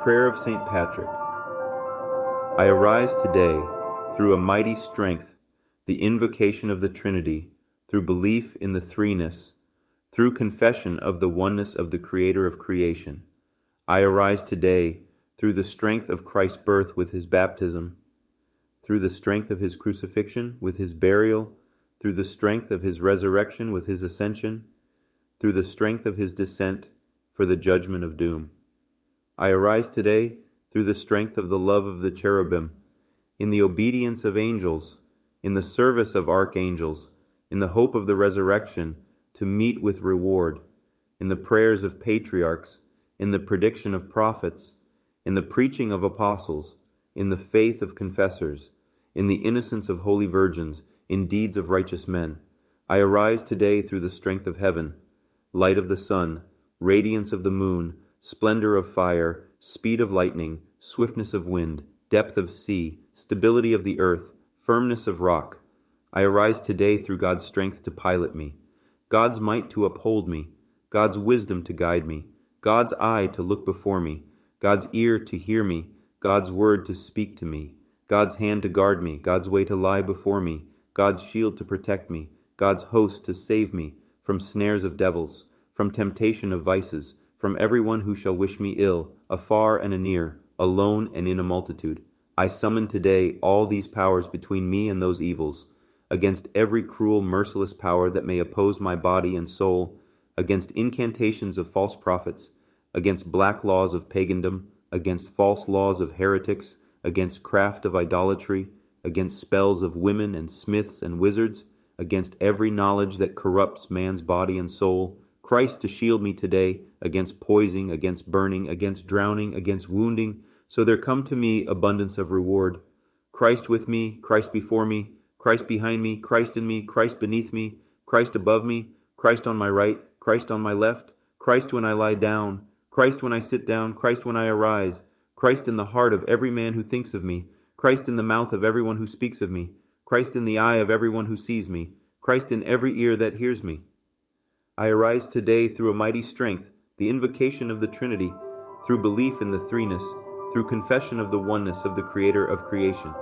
Prayer of St. Patrick. I arise today through a mighty strength, the invocation of the Trinity, through belief in the threeness, through confession of the oneness of the Creator of creation. I arise today through the strength of Christ's birth with his baptism, through the strength of his crucifixion with his burial, through the strength of his resurrection with his ascension, through the strength of his descent for the judgment of doom. I arise today through the strength of the love of the cherubim, in the obedience of angels, in the service of archangels, in the hope of the resurrection, to meet with reward, in the prayers of patriarchs, in the prediction of prophets, in the preaching of apostles, in the faith of confessors, in the innocence of holy virgins, in deeds of righteous men. I arise today through the strength of heaven, light of the sun, radiance of the moon, splendor of fire, speed of lightning, swiftness of wind, depth of sea, stability of the earth, firmness of rock. I arise today through God's strength to pilot me, God's might to uphold me, God's wisdom to guide me, God's eye to look before me, God's ear to hear me, God's word to speak to me, God's hand to guard me, God's way to lie before me, God's shield to protect me, God's host to save me from snares of devils, from temptation of vices, from everyone who shall wish me ill, afar and anear, alone and in a multitude. I summon today all these powers between me and those evils, against every cruel, merciless power that may oppose my body and soul, against incantations of false prophets, against black laws of pagandom, against false laws of heretics, against craft of idolatry, against spells of women and smiths and wizards, against every knowledge that corrupts man's body and soul. Christ to shield me today against poisoning, against burning, against drowning, against wounding, so there come to me abundance of reward. Christ with me, Christ before me, Christ behind me, Christ in me, Christ beneath me, Christ above me, Christ on my right, Christ on my left, Christ when I lie down, Christ when I sit down, Christ when I arise, Christ in the heart of every man who thinks of me, Christ in the mouth of everyone who speaks of me, Christ in the eye of everyone who sees me, Christ in every ear that hears me. I arise today through a mighty strength, the invocation of the Trinity, through belief in the threeness, through confession of the oneness of the Creator of creation.